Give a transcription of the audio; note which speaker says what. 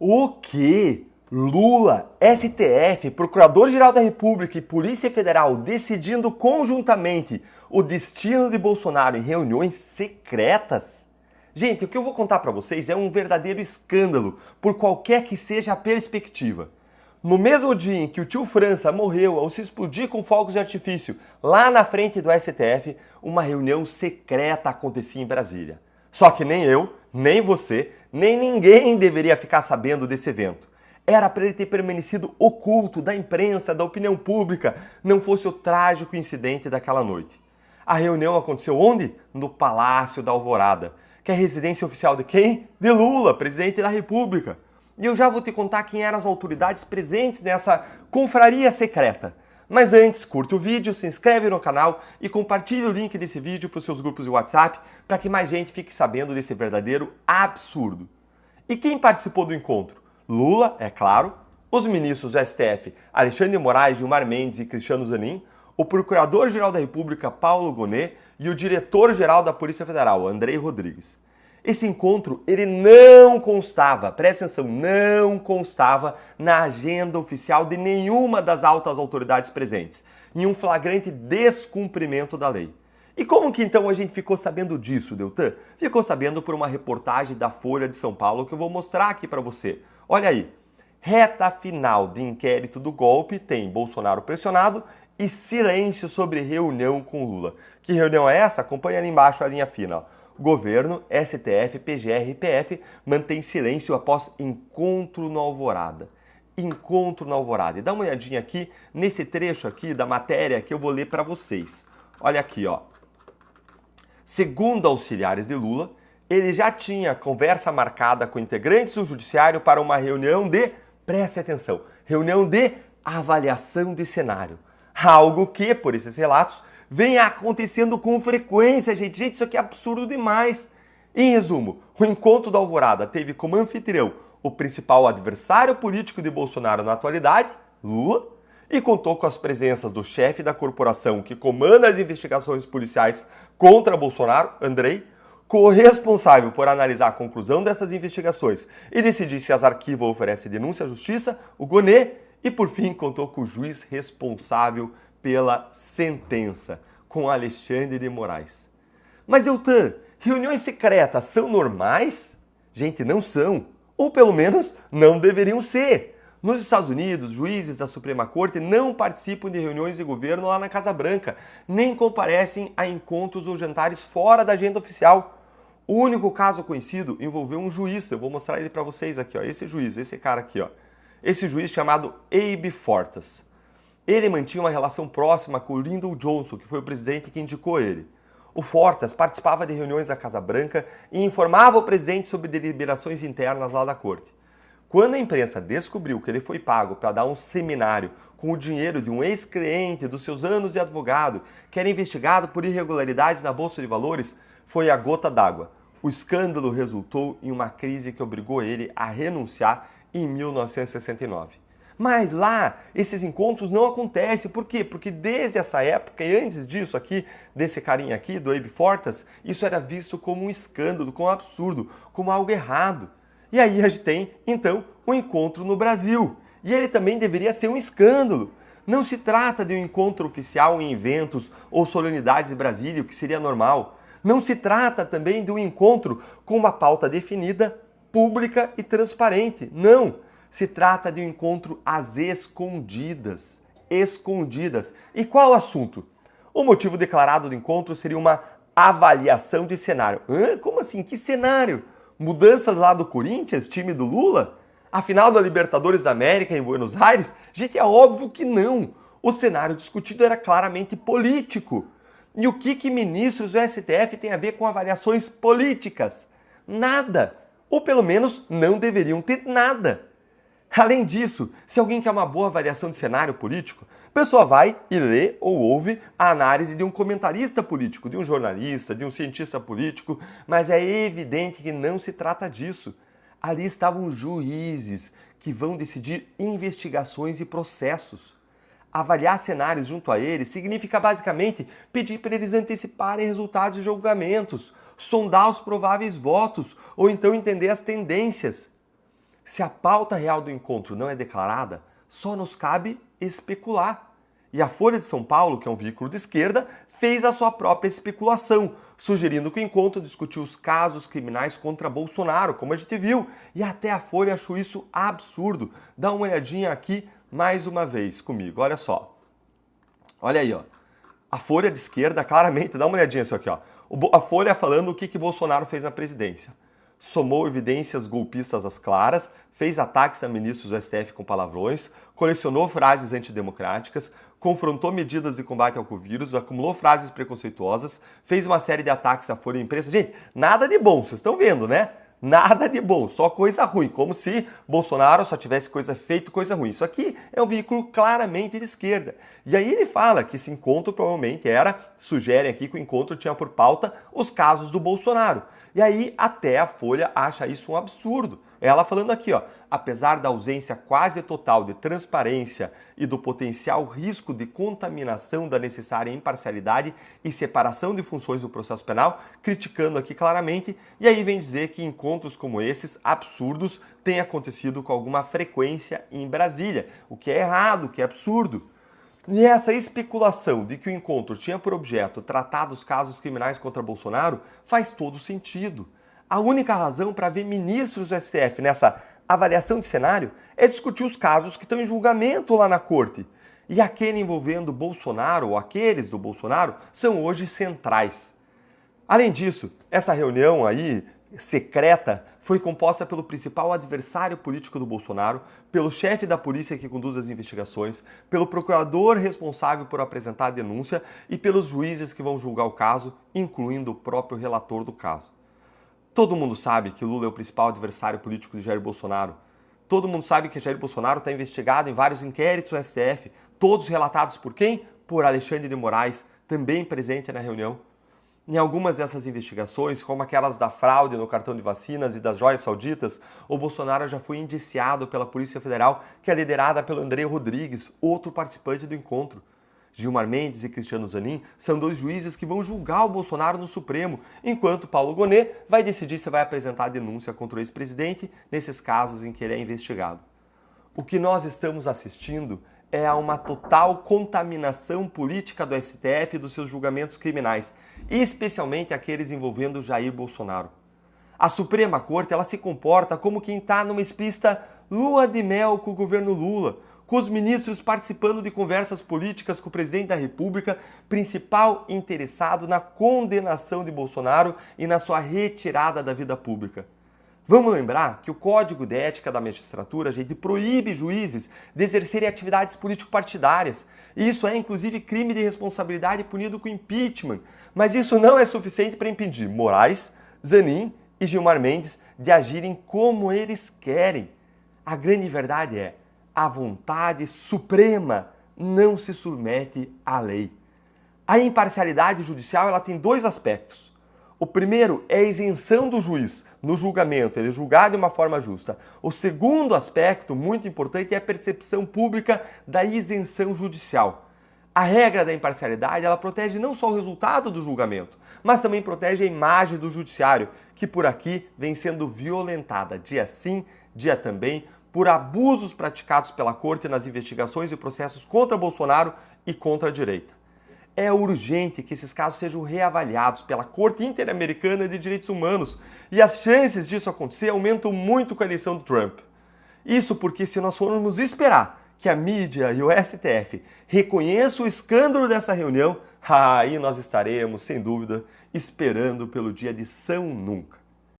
Speaker 1: O quê? Lula, STF, Procurador-Geral da República e Polícia Federal decidindo conjuntamente o destino de Bolsonaro em reuniões secretas? Gente, o que eu vou contar para vocês é um verdadeiro escândalo, por qualquer que seja a perspectiva. No mesmo dia em que o tio França morreu ao se explodir com fogos de artifício lá na frente do STF, uma reunião secreta acontecia em Brasília. Só que nem eu, nem você, nem ninguém deveria ficar sabendo desse evento. Era para ele ter permanecido oculto da imprensa, da opinião pública, não fosse o trágico incidente daquela noite. A reunião aconteceu onde? No Palácio da Alvorada, que é a residência oficial de quem? De Lula, presidente da República. E eu já vou te contar quem eram as autoridades presentes nessa confraria secreta. Mas antes, curta o vídeo, se inscreve no canal e compartilhe o link desse vídeo para os seus grupos de WhatsApp para que mais gente fique sabendo desse verdadeiro absurdo. E quem participou do encontro? Lula, é claro, os ministros do STF Alexandre de Moraes, Gilmar Mendes e Cristiano Zanin, o Procurador-Geral da República Paulo Gonet e o Diretor-Geral da Polícia Federal Andrei Rodrigues. Esse encontro, ele não constava, presta atenção, não constava na agenda oficial de nenhuma das altas autoridades presentes, em um flagrante descumprimento da lei. E como que então a gente ficou sabendo disso, Deltan? Ficou sabendo por uma reportagem da Folha de São Paulo que eu vou mostrar aqui para você. Olha aí, reta final de inquérito do golpe tem Bolsonaro pressionado e silêncio sobre reunião com Lula. Que reunião é essa? Acompanha ali embaixo a linha fina. Governo, STF, PGR e PF mantém silêncio após encontro na Alvorada. Encontro na Alvorada. E dá uma olhadinha aqui nesse trecho aqui da matéria que eu vou ler para vocês. Olha aqui, ó. Segundo auxiliares de Lula, ele já tinha conversa marcada com integrantes do judiciário para uma reunião de, preste atenção, reunião de avaliação de cenário. Algo que, por esses relatos, vem acontecendo com frequência, gente. Gente, isso aqui é absurdo demais. Em resumo, o encontro da Alvorada teve como anfitrião o principal adversário político de Bolsonaro na atualidade, Lula, e contou com as presenças do chefe da corporação que comanda as investigações policiais contra Bolsonaro, Andrei, corresponsável por analisar a conclusão dessas investigações e decidir se as arquivos oferecem denúncia à justiça, o Gonet, e por fim contou com o juiz responsável pela sentença, com Alexandre de Moraes. Mas, Deltan, reuniões secretas são normais? Gente, não são. Ou pelo menos não deveriam ser. Nos Estados Unidos, juízes da Suprema Corte não participam de reuniões de governo lá na Casa Branca, nem comparecem a encontros ou jantares fora da agenda oficial. O único caso conhecido envolveu um juiz, eu vou mostrar ele para vocês aqui, ó, esse juiz, esse cara aqui, ó. Esse juiz chamado Abe Fortas. Ele mantinha uma relação próxima com o Lyndon Johnson, que foi o presidente que indicou ele. O Fortas participava de reuniões da Casa Branca e informava o presidente sobre deliberações internas lá da corte. Quando a imprensa descobriu que ele foi pago para dar um seminário com o dinheiro de um ex-cliente dos seus anos de advogado, que era investigado por irregularidades na Bolsa de Valores, foi a gota d'água. O escândalo resultou em uma crise que obrigou ele a renunciar em 1969. Mas lá, esses encontros não acontecem. Por quê? Porque desde essa época e antes disso aqui, desse carinha aqui, do Abe Fortas, isso era visto como um escândalo, como um absurdo, como algo errado. E aí a gente tem, então, um encontro no Brasil. E ele também deveria ser um escândalo. Não se trata de um encontro oficial em eventos ou solenidades de Brasília, o que seria normal. Não se trata também de um encontro com uma pauta definida, pública e transparente. Não! Se trata de um encontro às escondidas. Escondidas. E qual o assunto? O motivo declarado do encontro seria uma avaliação de cenário. Como assim? Que cenário? Mudanças lá do Corinthians, time do Lula? A final da Libertadores da América em Buenos Aires? Gente, é óbvio que não. O cenário discutido era claramente político. E o que ministros do STF têm a ver com avaliações políticas? Nada. Ou pelo menos não deveriam ter nada. Além disso, se alguém quer uma boa avaliação de cenário político, a pessoa vai e lê ou ouve a análise de um comentarista político, de um jornalista, de um cientista político, mas é evidente que não se trata disso. Ali estavam juízes que vão decidir investigações e processos. Avaliar cenários junto a eles significa basicamente pedir para eles anteciparem resultados de julgamentos, sondar os prováveis votos ou então entender as tendências. Se a pauta real do encontro não é declarada, só nos cabe especular. E a Folha de São Paulo, que é um veículo de esquerda, fez a sua própria especulação, sugerindo que o encontro discutiu os casos criminais contra Bolsonaro, como a gente viu, e até a Folha achou isso absurdo. Dá uma olhadinha aqui mais uma vez comigo, olha só. Olha aí, ó. A Folha de esquerda, claramente, dá uma olhadinha isso aqui, ó. A Folha falando o que Bolsonaro fez na presidência. Somou evidências golpistas às claras, fez ataques a ministros do STF com palavrões, colecionou frases antidemocráticas, confrontou medidas de combate ao vírus, acumulou frases preconceituosas, fez uma série de ataques à Folha e imprensa. Gente, nada de bom, vocês estão vendo, né? Nada de bom, só coisa ruim, como se Bolsonaro só tivesse feito coisa ruim. Isso aqui é um veículo claramente de esquerda. E aí ele fala que esse encontro provavelmente sugerem aqui que o encontro tinha por pauta os casos do Bolsonaro. E aí até a Folha acha isso um absurdo. Ela falando aqui, ó, apesar da ausência quase total de transparência e do potencial risco de contaminação da necessária imparcialidade e separação de funções do processo penal, criticando aqui claramente, e aí vem dizer que encontros como esses, absurdos, têm acontecido com alguma frequência em Brasília, o que é errado, o que é absurdo. E essa especulação de que o encontro tinha por objeto tratar dos casos criminais contra Bolsonaro faz todo sentido. A única razão para ver ministros do STF nessa avaliação de cenário é discutir os casos que estão em julgamento lá na corte. E aquele envolvendo Bolsonaro, ou aqueles do Bolsonaro, são hoje centrais. Além disso, essa reunião aí, secreta, foi composta pelo principal adversário político do Bolsonaro, pelo chefe da polícia que conduz as investigações, pelo procurador responsável por apresentar a denúncia e pelos juízes que vão julgar o caso, incluindo o próprio relator do caso. Todo mundo sabe que Lula é o principal adversário político de Jair Bolsonaro. Todo mundo sabe que Jair Bolsonaro está investigado em vários inquéritos no STF, todos relatados por quem? Por Alexandre de Moraes, também presente na reunião. Em algumas dessas investigações, como aquelas da fraude no cartão de vacinas e das joias sauditas, o Bolsonaro já foi indiciado pela Polícia Federal, que é liderada pelo André Rodrigues, outro participante do encontro. Gilmar Mendes e Cristiano Zanin são dois juízes que vão julgar o Bolsonaro no Supremo, enquanto Paulo Gonet vai decidir se vai apresentar denúncia contra o ex-presidente nesses casos em que ele é investigado. O que nós estamos assistindo é a uma total contaminação política do STF e dos seus julgamentos criminais, especialmente aqueles envolvendo Jair Bolsonaro. A Suprema Corte ela se comporta como quem está numa explícita lua de mel com o governo Lula, com os ministros participando de conversas políticas com o presidente da República, principal interessado na condenação de Bolsonaro e na sua retirada da vida pública. Vamos lembrar que o Código de Ética da Magistratura, gente, proíbe juízes de exercerem atividades político-partidárias. E isso é, inclusive, crime de responsabilidade punido com impeachment. Mas isso não é suficiente para impedir Moraes, Zanin e Gilmar Mendes de agirem como eles querem. A grande verdade é: a vontade suprema não se submete à lei. A imparcialidade judicial ela tem dois aspectos. O primeiro é a isenção do juiz no julgamento, ele julgar de uma forma justa. O segundo aspecto, muito importante, é a percepção pública da isenção judicial. A regra da imparcialidade ela protege não só o resultado do julgamento, mas também protege a imagem do judiciário, que por aqui vem sendo violentada dia sim, dia também, por abusos praticados pela Corte nas investigações e processos contra Bolsonaro e contra a direita. É urgente que esses casos sejam reavaliados pela Corte Interamericana de Direitos Humanos e as chances disso acontecer aumentam muito com a eleição do Trump. Isso porque se nós formos esperar que a mídia e o STF reconheçam o escândalo dessa reunião, aí nós estaremos, sem dúvida, esperando pelo dia de São Nunca.